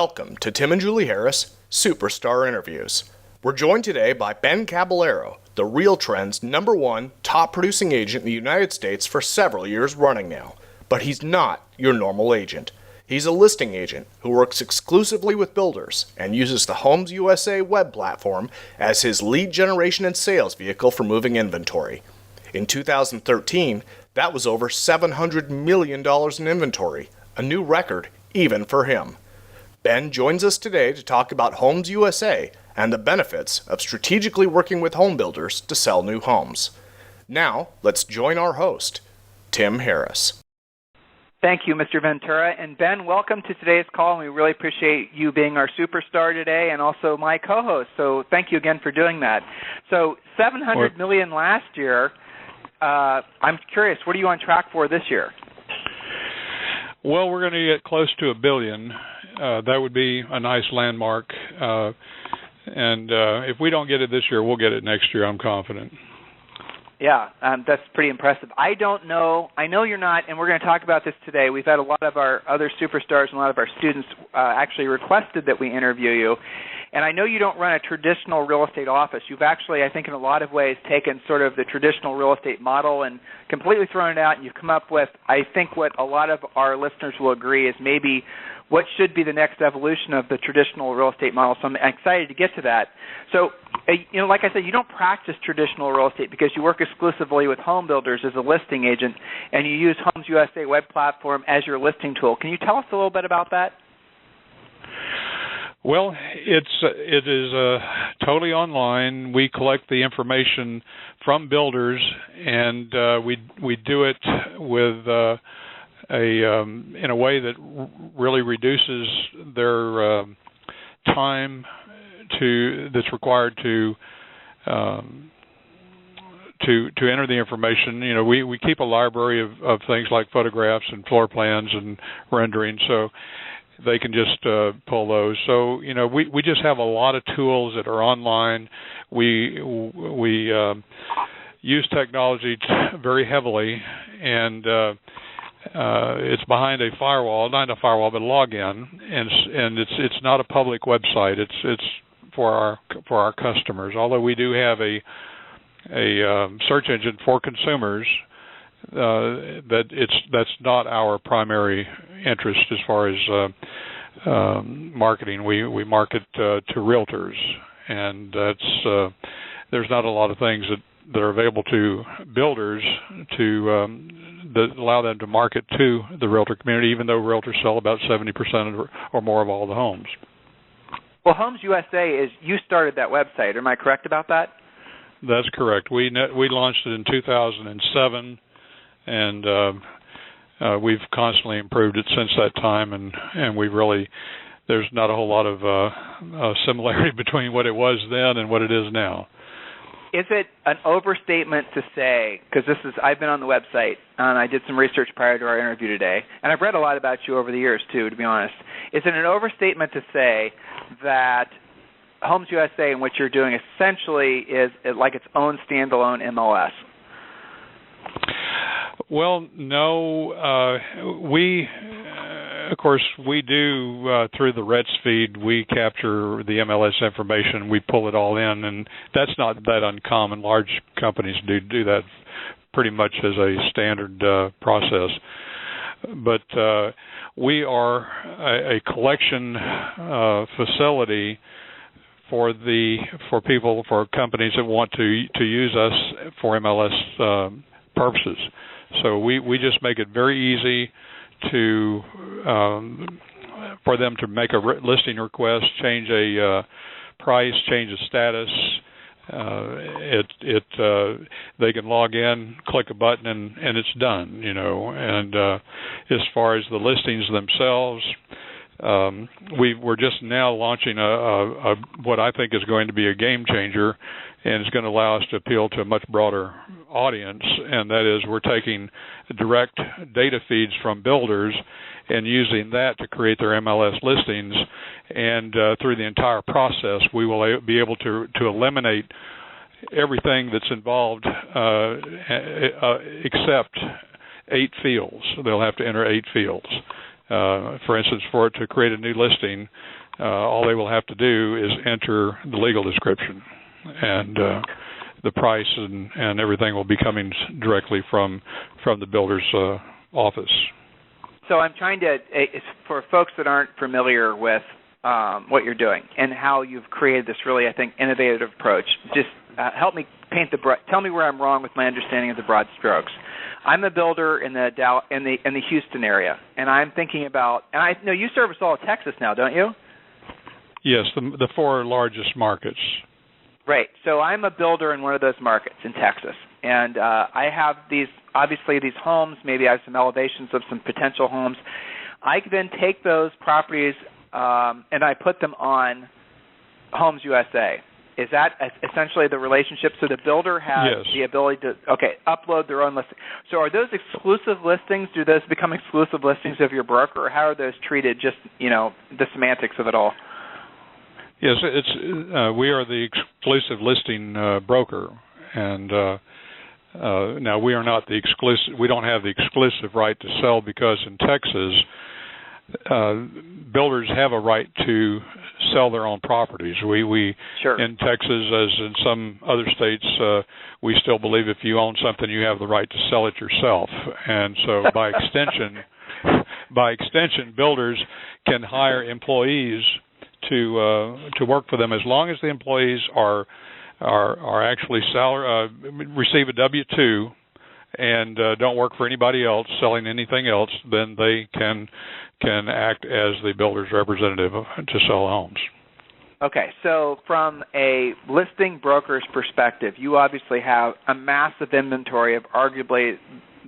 Welcome to Tim and Julie Harris Superstar Interviews. We're joined today by Ben Caballero, the Real Trend's #1 top producing agent in the United States for several years running now. But he's not your normal agent. He's a listing agent who works exclusively with builders and uses the HomesUSA web platform as his lead generation and sales vehicle for moving inventory. In 2013, that was over $700 million in inventory, a new record even for him. Ben joins us today to talk about HomesUSA and the benefits of strategically working with home builders to sell new homes. Now, let's join our host, Tim Harris. Thank you, Mr. Ventura. And Ben, welcome to today's call, and we really appreciate you being our superstar today and also my co-host. So thank you again for doing that. So $700 million last year. I'm curious, what are you on track for this year? Well, we're going to get close to $1 billion. That would be a nice landmark. And if we don't get it this year, we'll get it next year, I'm confident. Yeah, that's pretty impressive. I don't know. I know you're not, and we're going to talk about this today. We've had a lot of our other superstars and a lot of our students actually requested that we interview you. And I know you don't run a traditional real estate office. You've actually, I think, in a lot of ways taken sort of the traditional real estate model and completely thrown it out, and you've come up with, I think, what a lot of our listeners will agree is maybe what should be the next evolution of the traditional real estate model. So I'm excited to get to that. So, like I said, you don't practice traditional real estate because you work exclusively with home builders as a listing agent, and you use HomesUSA web platform as your listing tool. Can you tell us a little bit about that? Well, it is totally online. We collect the information from builders, and we do it with in a way that really reduces their time that's required to enter the information. You know, we keep a library of things like photographs and floor plans and renderings, so they can just pull those. So, you know, we just have a lot of tools that are online. We use technology very heavily, and it's behind a firewall, not a firewall, but a login, and it's not a public website. It's for our customers. Although we do have a search engine for consumers, that's not our primary interest as far as marketing. We market to realtors, and that's there's not a lot of things that are available to builders that allow them to market to the realtor community, even though realtors sell about 70% or more of all the homes. Well, HomesUSA you started that website. Am I correct about that? That's correct. We launched it in 2007, and we've constantly improved it since that time, and we really, there's not a whole lot of similarity between what it was then and what it is now. Is it an overstatement to say, because I've been on the website, and I did some research prior to our interview today, and I've read a lot about you over the years, too, to be honest. Is it an overstatement to say that HomesUSA and what you're doing essentially is like its own standalone MLS? Well, no. Of course, we do, through the RETS feed, we capture the MLS information, we pull it all in, and that's not that uncommon. Large companies do that pretty much as a standard process. But we are a collection facility for companies that want to use us for MLS purposes. So we just make it very easy for them to make a listing request, change a price, change a status. They can log in, click a button, and it's done. You know. And as far as the listings themselves, we're just now launching a what I think is going to be a game changer, and it's going to allow us to appeal to a much broader audience, and that is we're taking direct data feeds from builders and using that to create their MLS listings, and through the entire process we will be able to eliminate everything that's involved except 8 fields. They'll have to enter 8 fields. For instance, for it to create a new listing, all they will have to do is enter the legal description, and the price and everything will be coming directly from the builder's office. So I'm trying to, for folks that aren't familiar with what you're doing and how you've created this really, I think, innovative approach, just help me tell me where I'm wrong with my understanding of the broad strokes. I'm a builder in the Houston area, and I'm thinking about, and I know you service all of Texas now, don't you? Yes, the 4 largest markets. Right. So I'm a builder in one of those markets in Texas, and I have these homes. Maybe I have some elevations of some potential homes. I then take those properties and I put them on HomesUSA. Is that essentially the relationship? So the builder has the ability to upload their own listing. So are those exclusive listings? Do those become exclusive listings of your broker, or how are those treated? Just the semantics of it all. Yes, we are the exclusive listing broker, and now we are not the exclusive. We don't have the exclusive right to sell, because in Texas, builders have a right to sell their own properties. We sure. In Texas, as in some other states, we still believe if you own something, you have the right to sell it yourself. And so, by extension, builders can hire employees to work for them, as long as the employees are actually receive a W-2 and don't work for anybody else selling anything else. Then they can act as the builder's representative to sell homes. Okay, so from a listing broker's perspective, you obviously have a massive inventory of arguably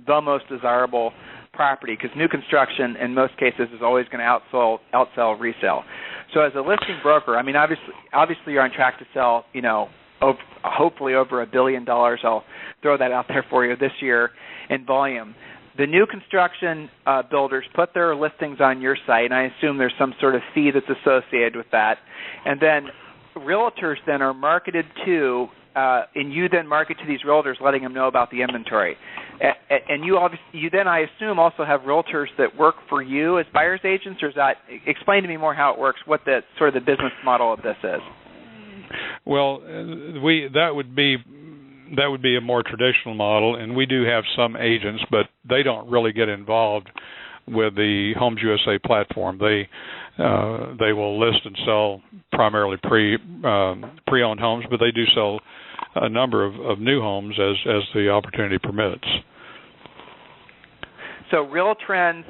the most desirable property, because new construction in most cases is always going to outsell resale. So as a listing broker, I mean, obviously you're on track to sell, hopefully over $1 billion. I'll throw that out there for you this year in volume. The new construction builders put their listings on your site, and I assume there's some sort of fee that's associated with that. And then realtors then are marketed to, and you then market to these realtors, letting them know about the inventory. And you then, I assume, also have realtors that work for you as buyer's agents, or is that? Explain to me more how it works, what the sort of the business model of this is. Well, that would be a more traditional model, and we do have some agents, but they don't really get involved with the HomesUSA platform. They will list and sell primarily pre-owned homes, but they do sell a number of new homes as the opportunity permits. So Real Trends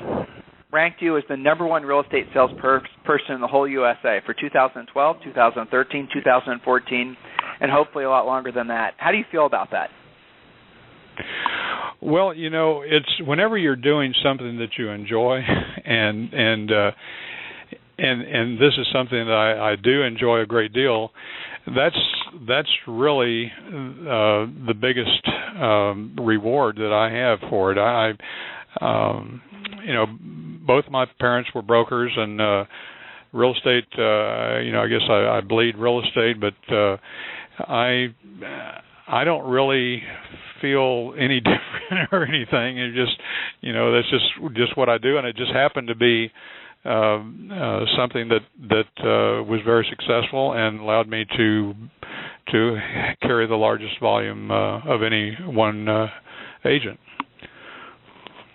ranked you as the #1 real estate sales person in the whole USA for 2012, 2013, 2014, and hopefully a lot longer than that. How do you feel about that? Well, it's whenever you're doing something that you enjoy, and this is something that I do enjoy a great deal. That's really the biggest reward that I have for it. Both my parents were brokers, and real estate. I guess I bleed real estate, but I don't really feel any different or anything. It just, that's just what I do, and it just happened to be something that was very successful and allowed me to carry the largest volume of any one agent.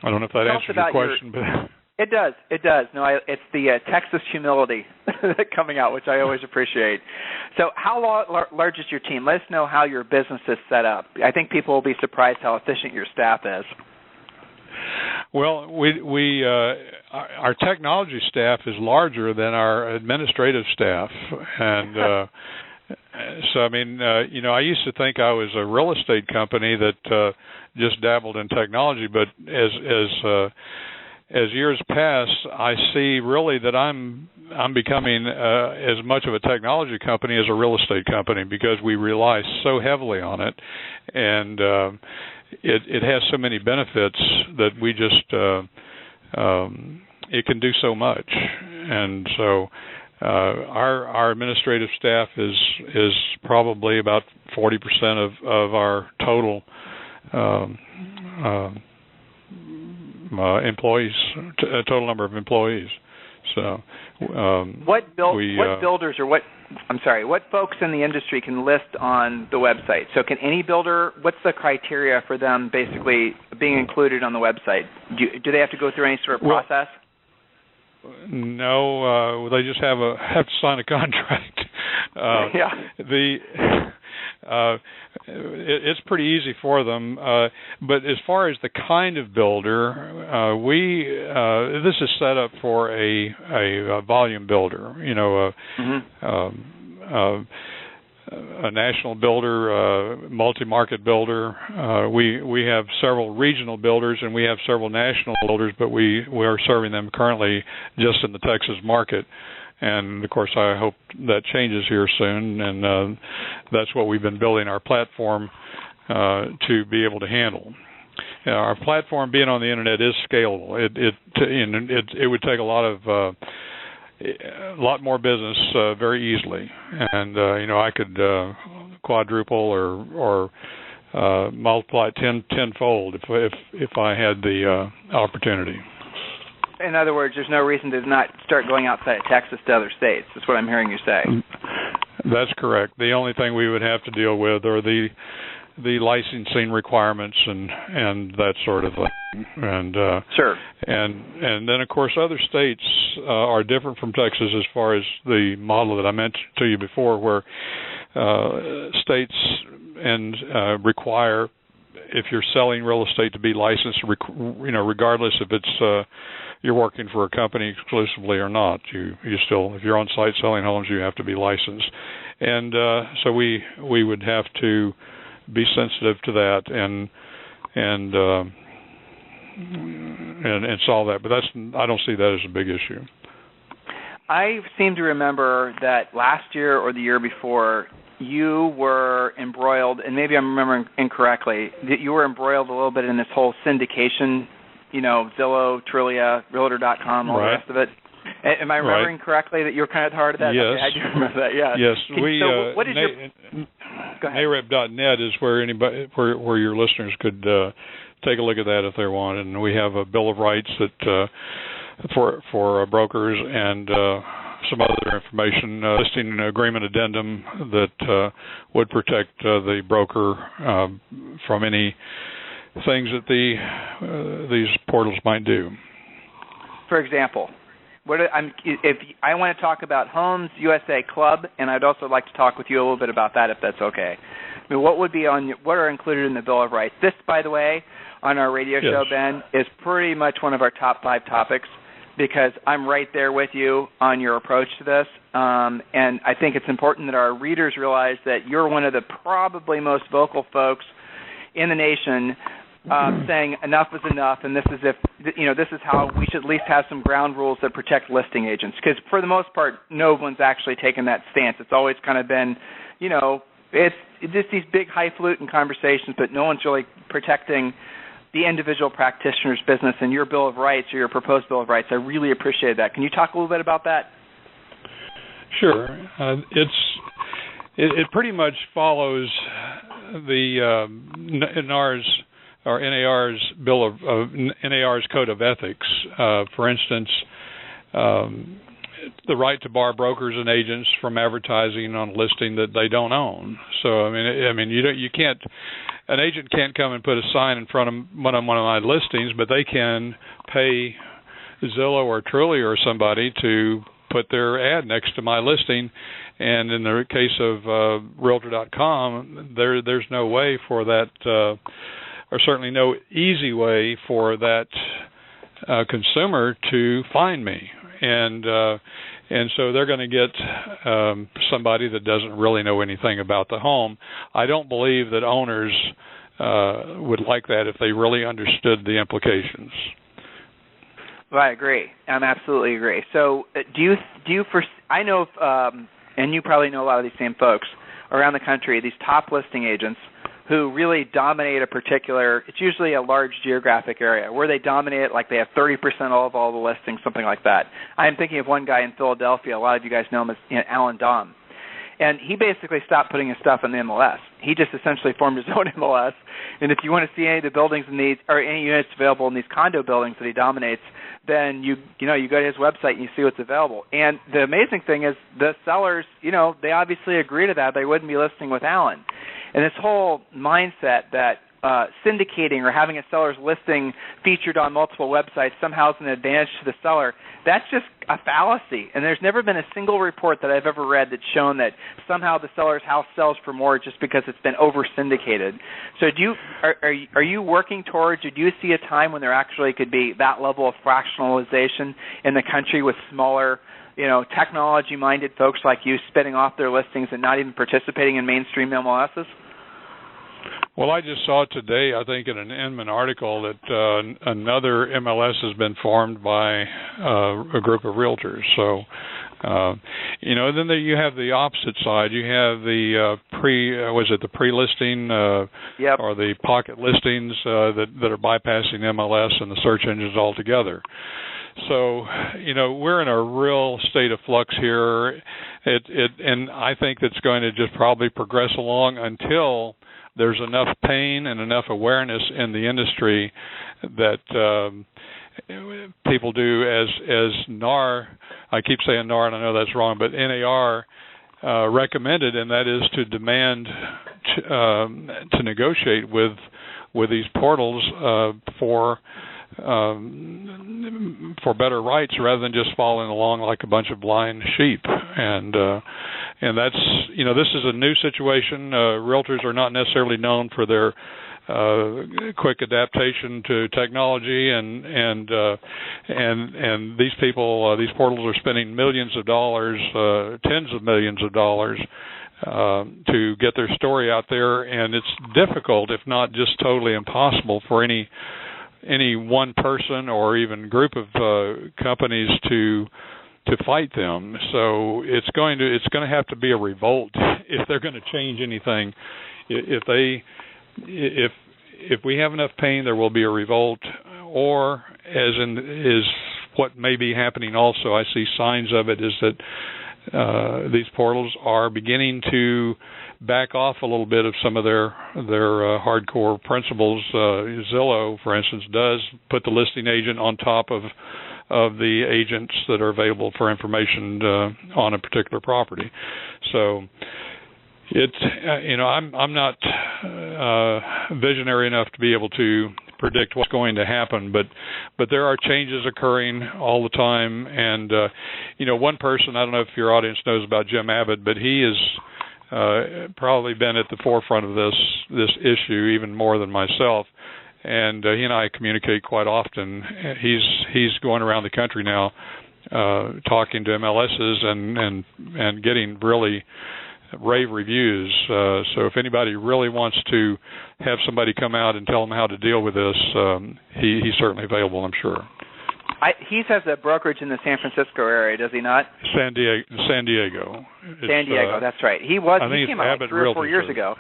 I don't know if that answers your question, but it does. No, it's the Texas humility coming out, which I always appreciate. So, how large is your team? Let us know how your business is set up. I think people will be surprised how efficient your staff is. Well, our technology staff is larger than our administrative staff, and so I mean, I used to think I was a real estate company that just dabbled in technology, but as years pass, I see really that I'm becoming as much of a technology company as a real estate company, because we rely so heavily on it, and it has so many benefits that we just it can do so much, and so our administrative staff is probably about 40% of our total employees, a total number of employees. So, what builders or what folks in the industry can list on the website? So can any builder, what's the criteria for them basically being included on the website? Do they have to go through any sort of process? No, they just have to sign a contract. It's pretty easy for them. But as far as the kind of builder, this is set up for a volume builder. A national builder, multi-market builder. We have several regional builders and we have several national builders, but we are serving them currently just in the Texas market. And, of course, I hope that changes here soon, and that's what we've been building our platform to be able to handle. Our platform being on the Internet is scalable. It would take a lot more business very easily, and I could quadruple or multiply tenfold if I had the opportunity. In other words, there's no reason to not start going outside of Texas to other states. That's what I'm hearing you say. That's correct. The only thing we would have to deal with are the licensing requirements and that sort of thing. And sure. And then of course other states are different from Texas as far as the model that I mentioned to you before, where states require, if you're selling real estate, to be licensed, regardless if it's you're working for a company exclusively or not. You still, if you're on site selling homes, you have to be licensed, and so we would have to be sensitive to that and solve that. But I don't see that as a big issue. I seem to remember that last year or the year before, you were embroiled, and maybe I'm remembering incorrectly, that you were embroiled a little bit in this whole syndication, Zillow, Trillia, Realtor.com, all the rest of it. Am I remembering correctly that you were kind of at the heart of that? Yes. Okay, I do remember that, yes. Yes. What is Go ahead. NAREP.net is where where your listeners could take a look at that if they want, and we have a Bill of Rights that for brokers and some other information, listing an agreement addendum that would protect the broker from any things that these portals might do. For example, if I want to talk about HomesUSA Club, and I'd also like to talk with you a little bit about that, if that's okay. I mean, what are included in the Bill of Rights? This, by the way, on our radio show, Ben, is pretty much one of our top 5 topics, because I'm right there with you on your approach to this. And I think it's important that our readers realize that you're one of the probably most vocal folks in the nation saying enough is enough, and this is how we should at least have some ground rules that protect listing agents. Because for the most part, no one's actually taken that stance. It's always kind of been, it's just these big highfalutin conversations, but no one's really protecting the individual practitioner's business. And your Bill of Rights, or your proposed Bill of Rights, I really appreciate that. Can you talk a little bit about that? Sure. It pretty much follows the NAR's Bill of NAR's Code of Ethics. For instance, the right to bar brokers and agents from advertising on a listing that they don't own. So I mean, you can't. An agent can't come and put a sign in front of one of my listings, but they can pay Zillow or Trillia or somebody to put their ad next to my listing. And in the case of Realtor.com, there's no way for that, or certainly no easy way for that consumer to find me. And so they're going to get somebody that doesn't really know anything about the home. I don't believe that owners would like that if they really understood the implications. Well, I agree. I absolutely agree. So I know, and you probably know a lot of these same folks around the country, these top listing agents who really dominate a particular, it's usually a large geographic area, where they dominate it, like they have 30% of all the listings, something like that. I'm thinking of one guy in Philadelphia. A lot of you guys know him as Alan Dom. And he basically stopped putting his stuff in the MLS. He just essentially formed his own MLS. And if you want to see any of the buildings in these, or any units available in these condo buildings that he dominates, then you go to his website and you see what's available. And the amazing thing is the sellers, they obviously agree to that. They wouldn't be listing with Alan. And this whole mindset that syndicating or having a seller's listing featured on multiple websites somehow is an advantage to the seller, that's just a fallacy. And there's never been a single report that I've ever read that's shown that somehow the seller's house sells for more just because it's been over-syndicated. So are you working towards, or do you see a time when there actually could be that level of fractionalization in the country with smaller, technology-minded folks like you spinning off their listings and not even participating in mainstream MLSs? Well, I just saw today, I think, in an Inman article that another MLS has been formed by a group of realtors. So, then you have the opposite side. You have the the pre-listing yep. or the pocket listings that are bypassing MLS and the search engines altogether. So, we're in a real state of flux here. And I think that's going to just probably progress along until there's enough pain and enough awareness in the industry that people do as NAR, I keep saying NAR and I know that's wrong, but NAR recommended, and that is to demand to negotiate with these portals for better rights rather than just following along like a bunch of blind sheep. And that's, this is a new situation. Realtors are not necessarily known for their quick adaptation to technology, and these people, these portals are spending millions of dollars, tens of millions of dollars to get their story out there, and it's difficult, if not just totally impossible, for any one person or even group of companies to fight them. So it's going to have to be a revolt if they're going to change anything. If we have enough pain, there will be a revolt. Or is what may be happening also, I see signs of it, is that these portals are beginning to back off a little bit of some of their hardcore principles. Zillow, for instance, does put the listing agent on top of the agents that are available for information on a particular property. So it's I'm not visionary enough to be able to predict what's going to happen, but there are changes occurring all the time. And one person, I don't know if your audience knows about Jim Abbott, but he is probably been at the forefront of this issue even more than myself. And he and I communicate quite often. He's going around the country now, talking to MLSs and getting really rave reviews. So if anybody really wants to have somebody come out and tell them how to deal with this, he's certainly available, I'm sure. He has a brokerage in the San Francisco area, does he not? San Diego. San Diego, that's right. He came out like 3 or 4 years ago.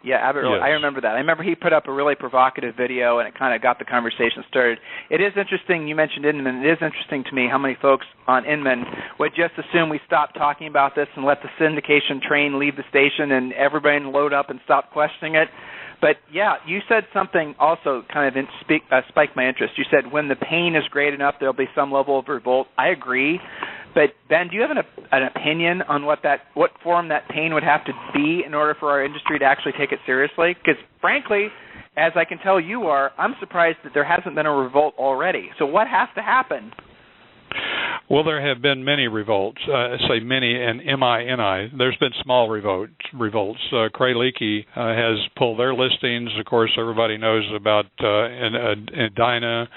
Yeah, Abbott. Yes. I remember that. I remember he put up a really provocative video, and it kind of got the conversation started. It is interesting, you mentioned Inman. It is interesting to me how many folks on Inman would just assume we stop talking about this and let the syndication train leave the station and everybody load up and stop questioning it. But, yeah, you said something also kind of spiked my interest. You said when the pain is great enough, there will be some level of revolt. I agree. But, Ben, do you have an opinion on what form that pain would have to be in order for our industry to actually take it seriously? Because, frankly, as I can tell you are, I'm surprised that there hasn't been a revolt already. So what has to happen? Well, there have been many revolts. I say many, and M-I-N-I. There's been small revolts. Cray Leakey has pulled their listings. Of course, everybody knows about Dinah.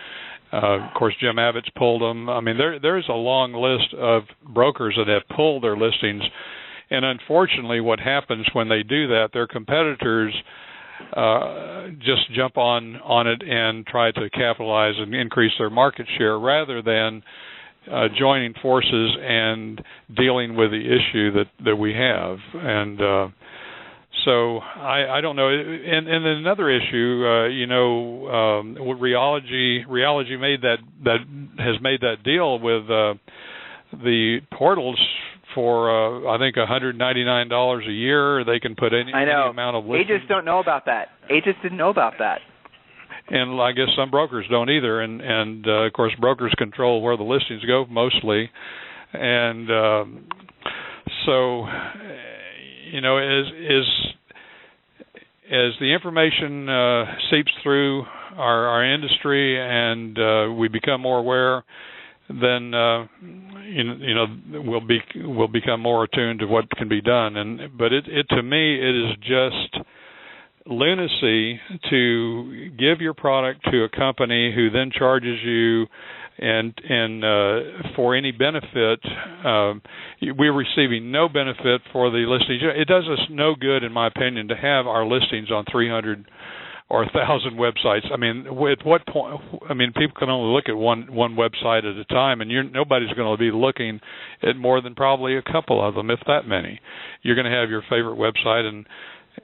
Of course, Jim Abbott's pulled them. I mean, there's a long list of brokers that have pulled their listings. And unfortunately, what happens when they do that, their competitors just jump on it and try to capitalize and increase their market share rather than joining forces and dealing with the issue that we have. And so I don't know. And then another issue, Realogy made that has made that deal with the portals for I think $199 a year. They can put any amount of listings. Agents don't know about that. Agents didn't know about that. And I guess some brokers don't either. And of course, brokers control where the listings go mostly. And so, as the information seeps through our industry and we become more aware, then we'll become more attuned to what can be done. But to me, it is just lunacy to give your product to a company who then charges you and for any benefit. We're receiving no benefit for the listings. It does us no good, in my opinion, to have our listings on 300 or 1,000 websites. I mean, at what point? I mean, people can only look at one website at a time, and nobody's going to be looking at more than probably a couple of them, if that many. You're going to have your favorite website,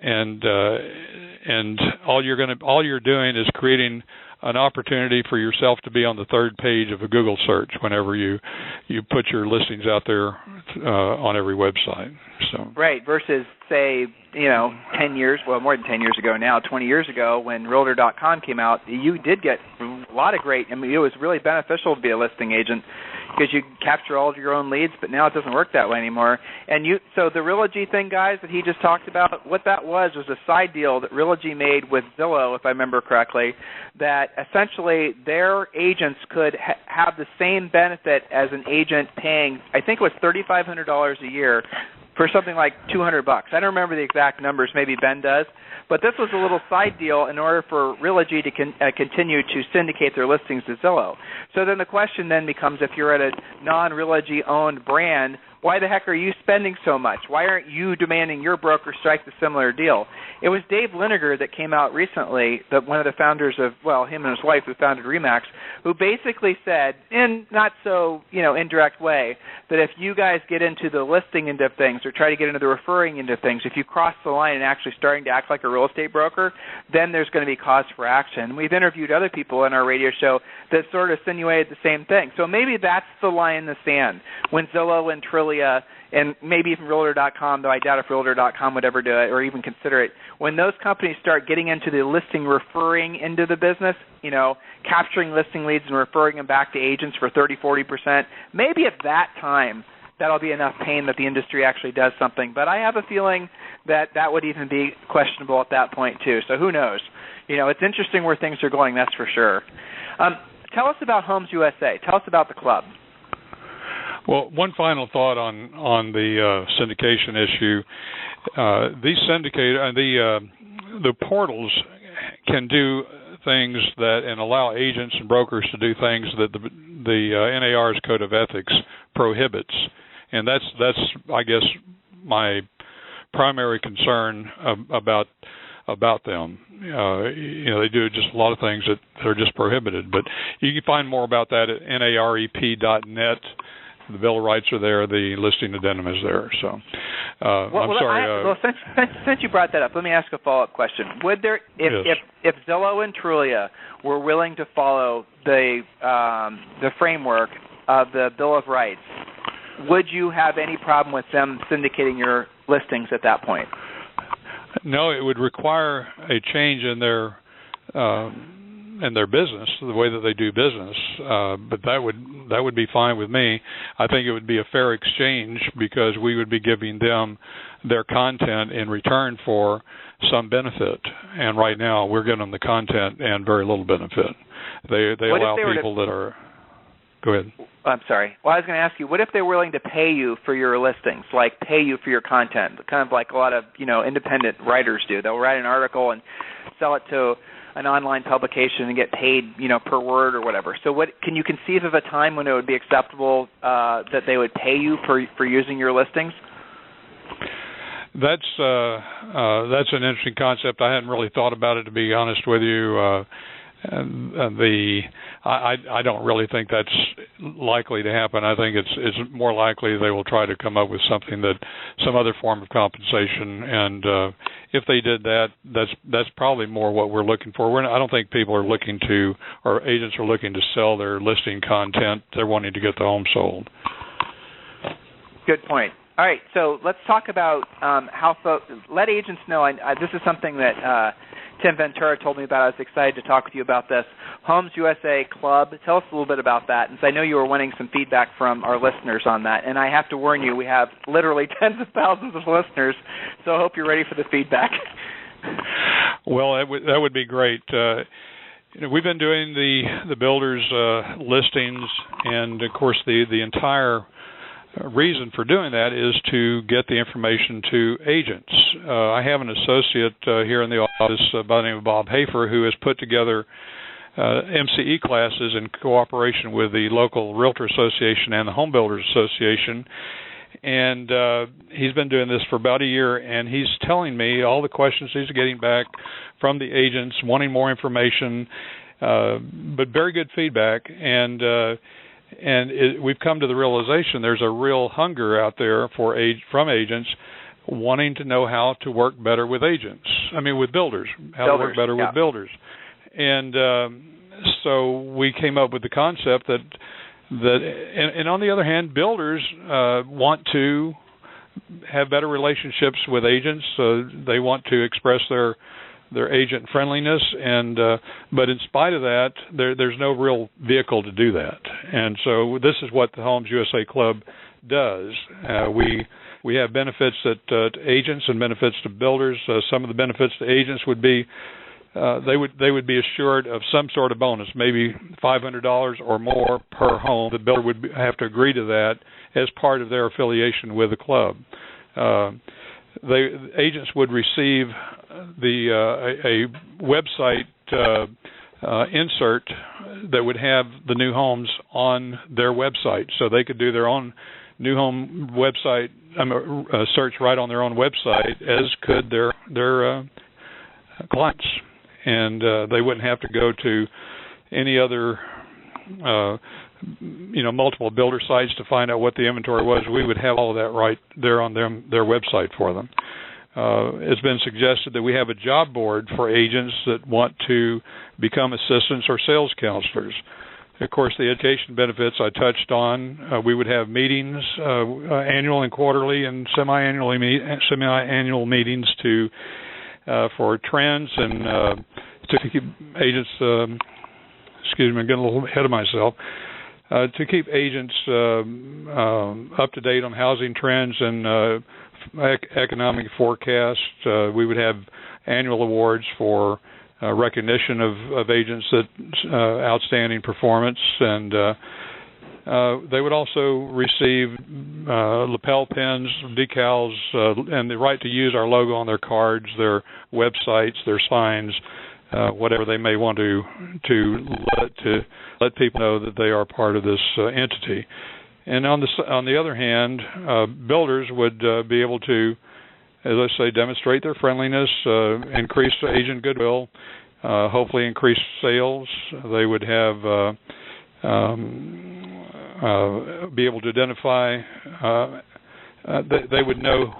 and all you're doing is creating an opportunity for yourself to be on the third page of a Google search whenever you put your listings out there on every website. So right, versus say 10 years, well, more than 10 years ago now, 20 years ago when Realtor.com came out, you did get a lot of great. I mean, it was really beneficial to be a listing agent because you capture all of your own leads, but now it doesn't work that way anymore. And so the Realogy thing, guys, that he just talked about, what that was a side deal that Realogy made with Zillow, if I remember correctly, that essentially their agents could have the same benefit as an agent paying, I think it was $3,500 a year for something like $200. I don't remember the exact numbers. Maybe Ben does. But this was a little side deal in order for Realogy to continue to syndicate their listings to Zillow. So then the question then becomes, if you're at a non-Realogy-owned brand, why the heck are you spending so much? Why aren't you demanding your broker strike the similar deal? It was Dave Liniger that came out recently, one of the founders of, well, him and his wife who founded RE/MAX, who basically said, in not so indirect way, that if you guys get into the listing end of things or try to get into the referring end of things, if you cross the line and actually starting to act like a real estate broker, then there's going to be cause for action. We've interviewed other people in our radio show that sort of insinuated the same thing. So maybe that's the line in the sand when Zillow and Trillia and maybe even Realtor.com, though I doubt if Realtor.com would ever do it or even consider it, when those companies start getting into the listing referring into the business, capturing listing leads and referring them back to agents for 30-40%, maybe at that time that'll be enough pain that the industry actually does something. But I have a feeling that would even be questionable at that point too. So who knows? It's interesting where things are going, that's for sure. Tell us about HomesUSA. Tell us about the club. Well, one final thought on the syndication issue. The portals can do things and allow agents and brokers to do things that the NAR's Code of Ethics prohibits, and that's I guess my primary concern about them. They do just a lot of things that are just prohibited. But you can find more about that at narep.net. The Bill of Rights are there. The listing addendum is there. So, I'm sorry. Since you brought that up, let me ask a follow-up question. Would there, if Zillow and Trillia were willing to follow the framework of the Bill of Rights, would you have any problem with them syndicating your listings at that point? No, it would require a change in their business, the way that they do business, but that would be fine with me. I think it would be a fair exchange because we would be giving them their content in return for some benefit, and right now we're giving them the content and very little benefit. They allow people that are. Go ahead. I'm sorry. Well, I was going to ask you, what if they're willing to pay you for your listings, like pay you for your content, kind of like a lot of independent writers do? They'll write an article and sell it to an online publication and get paid, per word or whatever. So can you conceive of a time when it would be acceptable that they would pay you for using your listings? That's an interesting concept. I hadn't really thought about it, to be honest with you. I don't really think that's likely to happen. I think it's more likely they will try to come up with some other form of compensation, and if they did that, that's probably more what we're looking for. I don't think people are looking to, or agents are looking to sell their listing content. They're wanting to get the home sold. Good point. All right, so let's talk about how let agents know. This is something that Tim Ventura told me about. I was excited to talk with you about this. HomesUSA Club. Tell us a little bit about that. And so I know you were wanting some feedback from our listeners on that. And I have to warn you, we have literally tens of thousands of listeners, so I hope you're ready for the feedback. Well, that would be great. We've been doing the builders listings, and of course the entire reason for doing that is to get the information to agents. I have an associate here in the office by the name of Bob Hafer, who has put together MCE classes in cooperation with the local Realtor Association and the Home Builders Association. And he's been doing this for about a year, and he's telling me all the questions he's getting back from the agents, wanting more information, but very good feedback. We've come to the realization there's a real hunger out there from agents wanting to know how to work better with with builders, to work better with builders. And so we came up with the concept that on the other hand, builders want to have better relationships with agents. They want to express their agent friendliness, and but in spite of that, there's no real vehicle to do that. And so this is what the HomesUSA Club does. We have benefits to agents and benefits to builders. Some of the benefits to agents would be they would be assured of some sort of bonus, maybe $500 or more per home. The builder would have to agree to that as part of their affiliation with the club. Agents would receive a website insert that would have the new homes on their website, so they could do their own new home website search right on their own website, as could their clients, and they wouldn't have to go to any other multiple builder sites to find out what the inventory was. We would have all of that right there on their website for them. It's been suggested that we have a job board for agents that want to become assistants or sales counselors. Of course, the education benefits I touched on. We would have meetings, annual and quarterly, and semi-annual meetings for trends and to keep agents. Excuse me, I'm getting a little ahead of myself. To keep agents up to date on housing trends and economic forecast. We would have annual awards for recognition of agents that outstanding performance, and they would also receive lapel pins, decals, and the right to use our logo on their cards, their websites, their signs, whatever they may want to let people know that they are part of this entity. And on the other hand, builders would be able to, as I say, demonstrate their friendliness, increase agent goodwill, hopefully increase sales. They would have be able to identify. They would know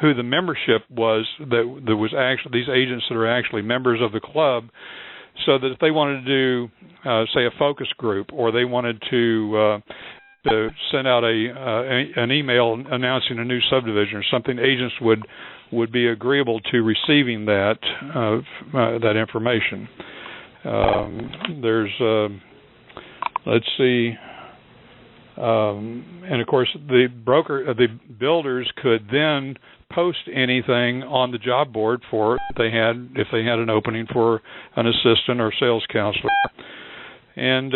who the membership was that was actually these agents that are actually members of the club, so that if they wanted to do, say, a focus group, or they wanted to send out an email announcing a new subdivision or something, agents would be agreeable to receiving that information. Let's see, and of course the builders could then post anything on the job board if they had an opening for an assistant or sales counselor, and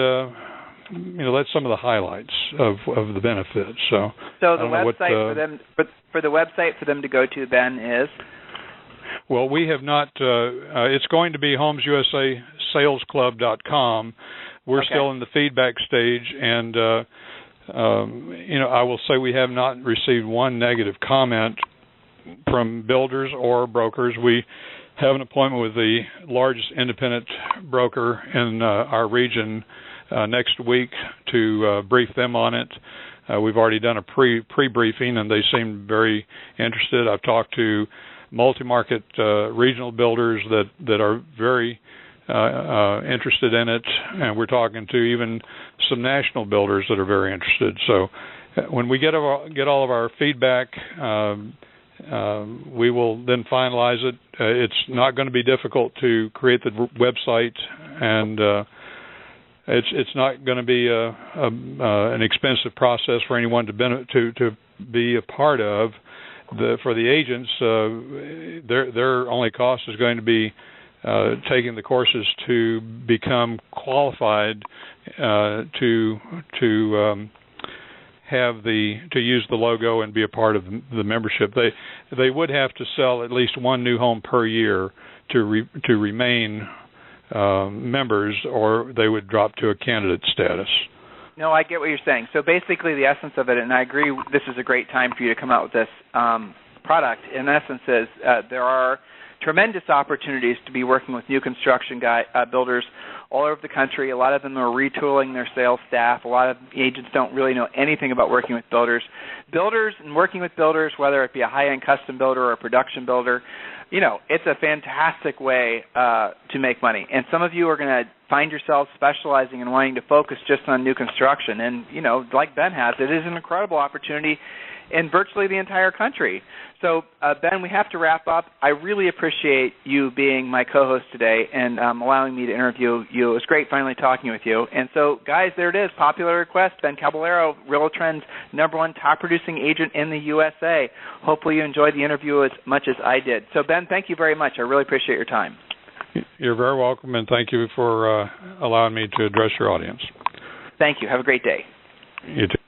that's some of the highlights of the benefits. So the website for the website for them to go to, Ben, is? Well, we have not. It's going to be HomesUSASalesClub.com. We're still in the feedback stage, and I will say we have not received one negative comment from builders or brokers. We have an appointment with the largest independent broker in our region next week to brief them on it. We've already done a pre-briefing, and they seem very interested. I've talked to multi-market regional builders that are very interested in it, and we're talking to even some national builders that are very interested. So when we get all of our feedback, we will then finalize it. It's not going to be difficult to create the website, and it's not going to be an expensive process for anyone to be a part of. For the agents, their only cost is going to be taking the courses to become qualified to use the logo and be a part of the membership. They would have to sell at least one new home per year to remain members, or they would drop to a candidate status. No, I get what you're saying. So basically the essence of it, and I agree this is a great time for you to come out with this product, in essence is there are tremendous opportunities to be working with new construction builders all over the country. A lot of them are retooling their sales staff. A lot of agents don't really know anything about working with builders. Builders and working with builders, whether it be a high-end custom builder or a production builder, it's a fantastic way to make money. And some of you are going to find yourselves specializing and wanting to focus just on new construction. And, like Ben has, it is an incredible opportunity in virtually the entire country. So, Ben, we have to wrap up. I really appreciate you being my co-host today and allowing me to interview you. It was great finally talking with you. And so, guys, there it is. Popular request. Ben Caballero, RealTrends' #1 top-producing agent in the USA. Hopefully you enjoyed the interview as much as I did. So, Ben, thank you very much. I really appreciate your time. You're very welcome, and thank you for allowing me to address your audience. Thank you. Have a great day. You too.